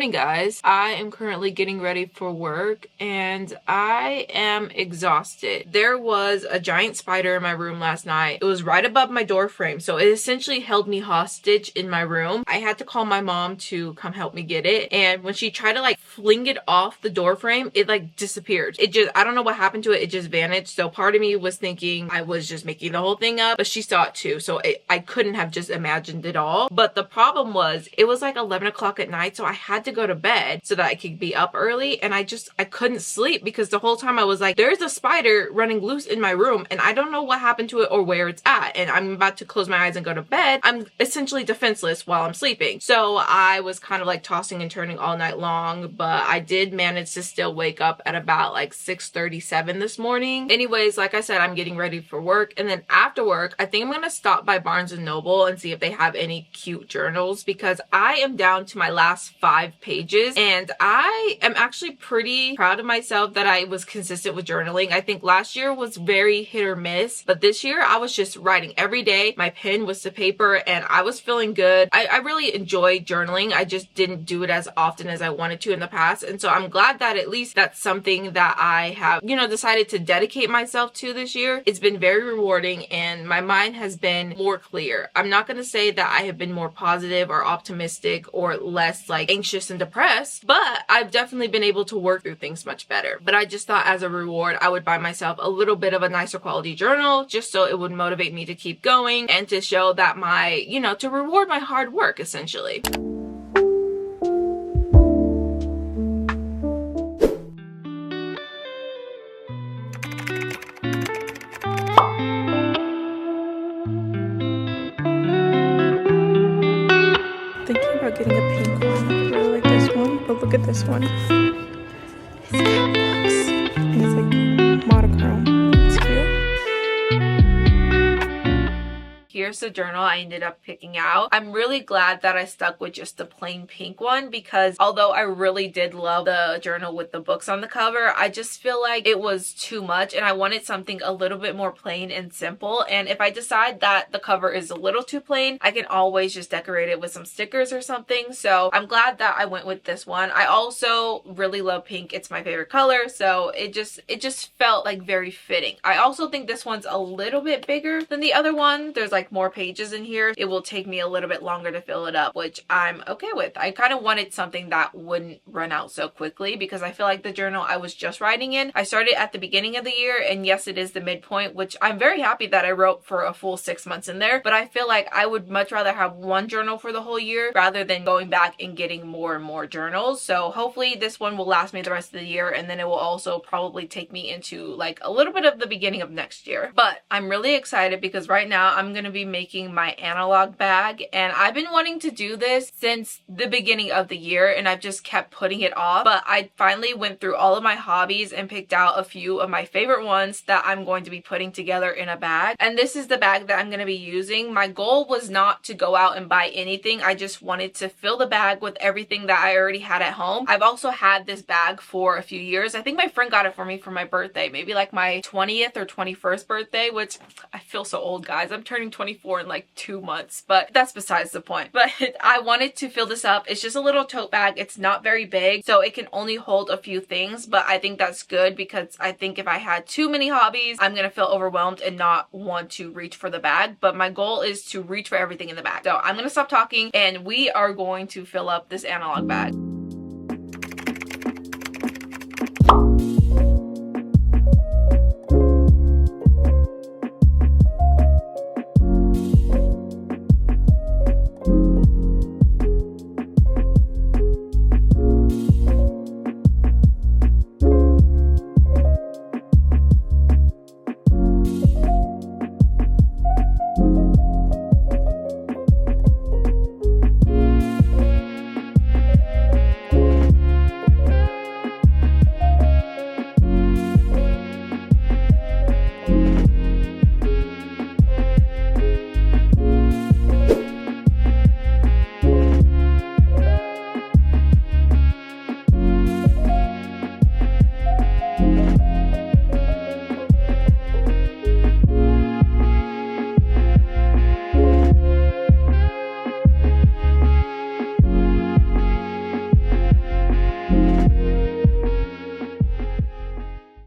morning, guys. I am currently getting ready for work and I am exhausted. There was a giant spider in my room last night. It was right above my door frame, so it essentially held me hostage in my room. I had to call my mom to come help me get it, and when she tried to like fling it off the door frame, it like disappeared. I don't know what happened to it. It just vanished. So part of me was thinking I was just making the whole thing up, but she saw it too, so I couldn't have just imagined it all. But the problem was it was like 11 o'clock at night, so I had to go to bed so that I could be up early, and I couldn't sleep because the whole time I was like, there's a spider running loose in my room and I don't know what happened to it or where it's at, and I'm about to close my eyes and go to bed. I'm essentially defenseless while I'm sleeping. So I was kind of like tossing and turning all night long, but I did manage to still wake up at about like 6:37 this morning. Anyways, like I said, I'm getting ready for work, and then after work I think I'm gonna stop by Barnes & Noble and see if they have any cute journals, because I am down to my last 5 pages and I am actually pretty proud of myself that I was consistent with journaling. I think last year was very hit or miss, but this year I was just writing every day. My pen was to paper and I was feeling good. I really enjoyed journaling. I just didn't do it as often as I wanted to in the past, and so I'm glad that at least that's something that I have, decided to dedicate myself to this year. It's been very rewarding and my mind has been more clear. I'm not going to say that I have been more positive or optimistic or less like anxious and depressed, but I've definitely been able to work through things much better. But I just thought as a reward I would buy myself a little bit of a nicer quality journal just so it would motivate me to keep going and to show that to reward my hard work essentially. Thinking about getting a pink one. I really like this one, but look at this one. It's cat box and it's like monochrome. It's cute. Here's the journal I ended up picking out. I'm really glad that I stuck with just the plain pink one, because although I really did love the journal with the books on the cover, I just feel like it was too much and I wanted something a little bit more plain and simple. And if I decide that the cover is a little too plain, I can always just decorate it with some stickers or something. So I'm glad that I went with this one. I also really love pink. It's my favorite color, so it just felt like very fitting. I also think this one's a little bit bigger than the other one. There's like more pages in here. It will take me a little bit longer to fill it up, which I'm okay with. I kind of wanted something that wouldn't run out so quickly, because I feel like the journal I was just writing in, I started at the beginning of the year, and yes, it is the midpoint, which I'm very happy that I wrote for a full 6 months in there, but I feel like I would much rather have one journal for the whole year rather than going back and getting more and more journals. So hopefully this one will last me the rest of the year, and then it will also probably take me into like a little bit of the beginning of next year. But I'm really excited because right now I'm going to be making my analog bag, and I've been wanting to do this since the beginning of the year and I've just kept putting it off. But I finally went through all of my hobbies and picked out a few of my favorite ones that I'm going to be putting together in a bag, and this is the bag that I'm going to be using. My goal was not to go out and buy anything. I just wanted to fill the bag with everything that I already had at home. I've also had this bag for a few years. I think my friend got it for me for my birthday, maybe like my 20th or 21st birthday, which I feel so old, guys. I'm turning 24 in like 2 months, but that's besides the point. But I wanted to fill this up. It's just a little tote bag. It's not very big, so it can only hold a few things, but I think that's good because I think if I had too many hobbies, I'm gonna feel overwhelmed and not want to reach for the bag. But my goal is to reach for everything in the bag. So I'm gonna stop talking and we are going to fill up this analog bag.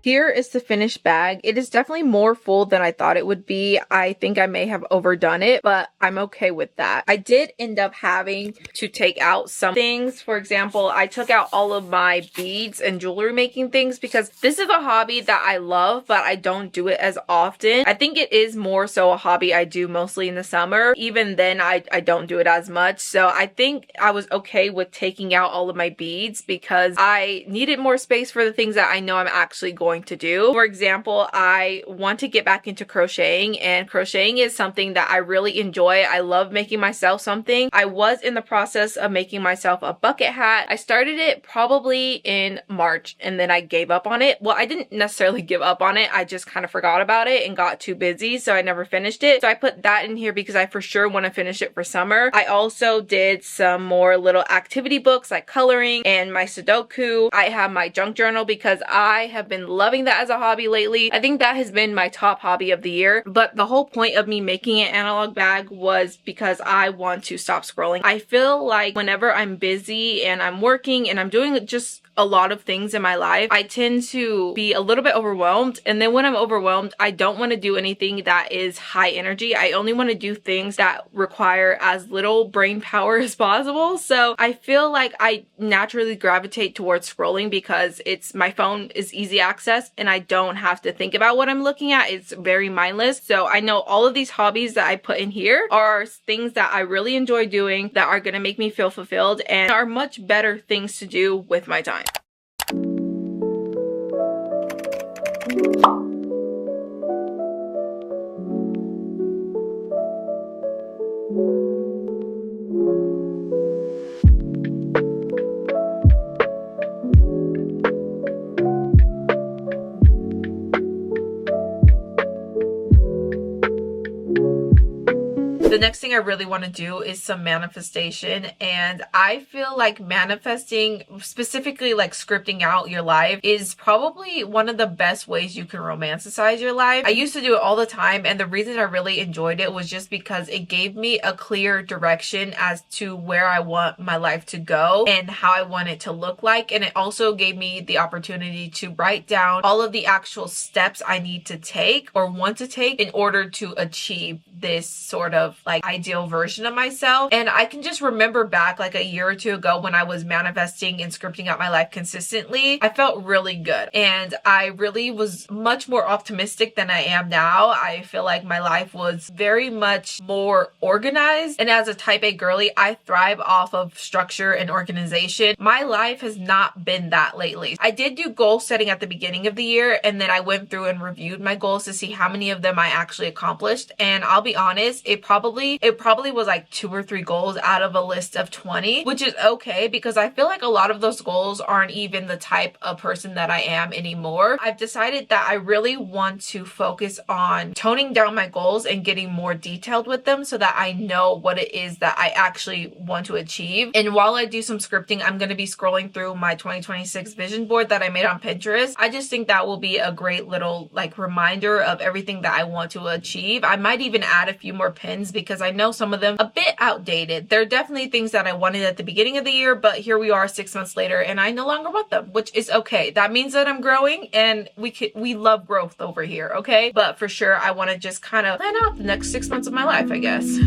Here is the finished bag. It is definitely more full than I thought it would be. I think I may have overdone it, but I'm okay with that. I did end up having to take out some things. For example, I took out all of my beads and jewelry making things because this is a hobby that I love, but I don't do it as often. I think it is more so a hobby I do mostly in the summer. Even then, I don't do it as much. So I think I was okay with taking out all of my beads because I needed more space for the things that I know I'm actually going to do. For example, I want to get back into crocheting, and crocheting is something that I really enjoy. I love making myself something. I was in the process of making myself a bucket hat. I started it probably in March and then I gave up on it. Well, I didn't necessarily give up on it. I just kind of forgot about it and got too busy, so I never finished it. So I put that in here because I for sure want to finish it for summer. I also did some more little activity books like coloring and my Sudoku. I have my junk journal because I have been loving that as a hobby lately. I think that has been my top hobby of the year. But the whole point of me making an analog bag was because I want to stop scrolling. I feel like whenever I'm busy and I'm working and I'm doing just a lot of things in my life, I tend to be a little bit overwhelmed. And then when I'm overwhelmed, I don't want to do anything that is high energy. I only want to do things that require as little brain power as possible. So I feel like I naturally gravitate towards scrolling because my phone is easy access and I don't have to think about what I'm looking at. It's very mindless. So I know all of these hobbies that I put in here are things that I really enjoy doing that are going to make me feel fulfilled and are much better things to do with my time. The next thing I really want to do is some manifestation, and I feel like manifesting, specifically like scripting out your life, is probably one of the best ways you can romanticize your life. I used to do it all the time, and the reason I really enjoyed it was just because it gave me a clear direction as to where I want my life to go and how I want it to look like, and it also gave me the opportunity to write down all of the actual steps I need to take or want to take in order to achieve this sort of like ideal version of myself. And I can just remember back like a year or two ago when I was manifesting and scripting out my life consistently, I felt really good. And I really was much more optimistic than I am now. I feel like my life was very much more organized. And as a type A girly, I thrive off of structure and organization. My life has not been that lately. I did do goal setting at the beginning of the year, and then I went through and reviewed my goals to see how many of them I actually accomplished. And I'll be honest, it probably was like 2 or 3 goals out of a list of 20, which is okay because I feel like a lot of those goals aren't even the type of person that I am anymore. I've decided that I really want to focus on toning down my goals and getting more detailed with them so that I know what it is that I actually want to achieve. And while I do some scripting, I'm going to be scrolling through my 2026 vision board that I made on Pinterest. I just think that will be a great little like reminder of everything that I want to achieve. I might even add a few more pins because I know some of them a bit outdated. There are definitely things that I wanted at the beginning of the year, but here we are 6 months later and I no longer want them, which is okay. That means that I'm growing, and we love growth over here, okay? But for sure, I want to just kind of plan out the next 6 months of my life, I guess.